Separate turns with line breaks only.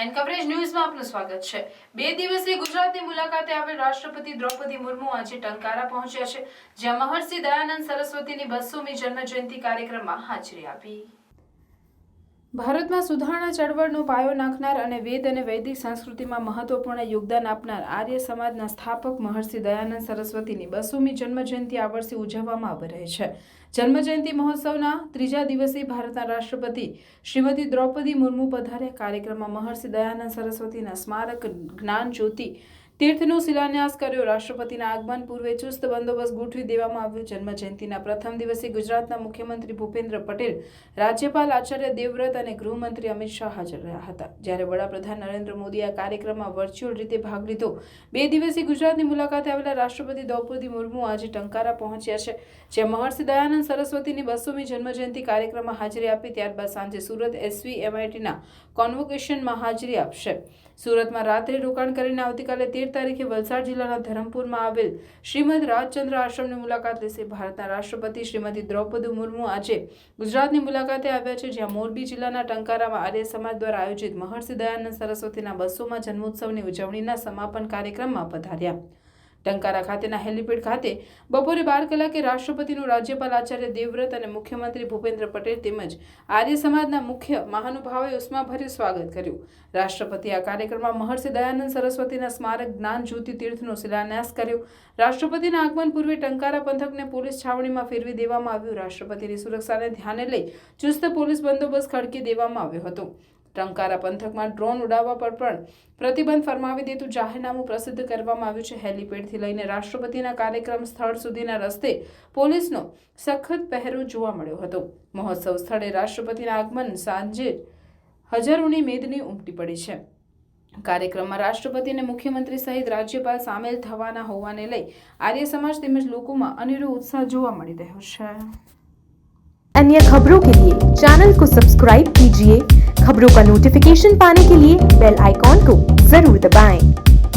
N coverage ન્યૂઝમાં આપનું સ્વાગત છે। 2 દિવસીય ગુજરાતની મુલાકાતે આવેલ રાષ્ટ્રપતિ દ્રૌપદી મુર્મુ આજે ટંકારા પહોંચ્યા છે, જ્યાં મહર્ષિ દયાનંદ સરસ્વતીની 200મી જન્મજયંતિ કાર્યક્રમમાં હાજરી આપી। ભારતમાં સુધારણા ચળવળનો પાયો નાખનાર અને વેદ અને વૈદિક સંસ્કૃતિમાં મહત્વપૂર્ણ યોગદાન આપનાર આર્ય સમાજના સ્થાપક મહર્ષિ દયાનંદ સરસ્વતીની 200મી જન્મજયંતિ આ વર્ષે ઉજવવામાં આવી રહી છે। જન્મજયંતિ મહોત્સવના ત્રીજા દિવસે ભારતના રાષ્ટ્રપતિ શ્રીમતી દ્રૌપદી મુર્મુ પધાર્યા। કાર્યક્રમમાં મહર્ષિ દયાનંદ સરસ્વતીના સ્મારક જ્ઞાન જ્યોતિ તીર્થનો શિલાન્યાસ કર્યો। રાષ્ટ્રપતિના આગમન પૂર્વે ચુસ્ત બંદોબસ્ત ગોઠવી દેવામાં આવ્યો। જન્મજયંતિના પ્રથમ દિવસે ગુજરાતના મુખ્યમંત્રી ભૂપેન્દ્ર પટેલ, રાજ્યપાલ આચાર્ય દેવવ્રત અને ગૃહમંત્રી અમિત શાહ હાજર રહ્યા હતા, જ્યારે વડાપ્રધાન નરેન્દ્ર મોદીએ આ કાર્યક્રમમાં વર્ચ્યુઅલ રીતે ભાગ લીધો। 2 દિવસીય ગુજરાતની મુલાકાતે આવેલા રાષ્ટ્રપતિ દ્રૌપદી મુર્મુ આજે ટંકારા પહોંચ્યા છે, જ્યાં મહર્ષિ દયાનંદ સરસ્વતીની 200મી જન્મજયંતિ કાર્યક્રમમાં હાજરી આપી। ત્યારબાદ સાંજે સુરત SVMITના કોન્વોકેશનમાં હાજરી આપશે। સુરતમાં રાત્રે રોકાણ કરીને આવતીકાલે 13 તારીખે વલસાડ જિલ્લાના ધરમપુરમાં આવેલ શ્રીમદ રાજચંદ્ર આશ્રમની મુલાકાત લેશે। ભારતના રાષ્ટ્રપતિ શ્રીમતી દ્રૌપદી મુર્મુ આજે ગુજરાતની મુલાકાતે આવ્યા છે, જ્યાં મોરબી જિલ્લાના ટંકારામાં આર્ય સમાજ દ્વારા આયોજિત મહર્ષિ દયાનંદ સરસ્વતીના 200મા જન્મોત્સવની ઉજવણીના સમાપન કાર્યક્રમમાં પધાર્યા। ટંકારા ખાતેના હેલીપેડ ખાતે બપોરે 12 કલાકે રાષ્ટ્રપતિનું રાજ્યપાલ આચાર્ય દેવવ્રત અને મુખ્યમંત્રી ભૂપેન્દ્ર પટેલ તેમજ આર્ય સમાજના મુખ્ય મહાનુભાવોએ ઉષ્માભર્યું સ્વાગત કર્યું। રાષ્ટ્રપતિ આ કાર્યક્રમમાં મહર્ષિ દયાનંદ સરસ્વતીના સ્મારક જ્ઞાન જ્યોતિ તીર્થનો શિલાન્યાસ કર્યો। રાષ્ટ્રપતિના આગમન પૂર્વે ટંકારા પંથકને પોલીસ છાવણીમાં ફેરવી દેવામાં આવ્યું। રાષ્ટ્રપતિની સુરક્ષાને ધ્યાને લઈ ચુસ્ત પોલીસ બંદોબસ્ત ખડકી દેવામાં આવ્યો હતો। ટંકારા પંથકમાં ડ્રોન ઉડાવવા પર પણ પ્રતિબંધ ફરમાવી દેતું જાહેરનામું પ્રસિદ્ધ કરવામાં આવ્યું છે। હેલીપેડથી લઈને રાષ્ટ્રપતિના કાર્યક્રમ સ્થળ સુધીના રસ્તે પોલીસનો સખત પહેરો જોવા મળ્યો હતો। મહોત્સવ સ્થળે રાષ્ટ્રપતિના આગમન સાંજે હજારોની મેદની ઉમટી પડી છે। કાર્યક્રમમાં રાષ્ટ્રપતિ અને મુખ્યમંત્રી સહિત રાજ્યપાલ સામેલ થવાના હોવાને લઈ આર્ય સમાજ તેમજ લોકોમાં અનેરો उत्साह જોવા મળી રહ્યો છે।
अन्य खबरों के लिए चैनल को सब्सक्राइब कीजिए। खबरों का नोटिफिकेशन पाने के लिए बेल आइकॉन को जरूर दबाएं।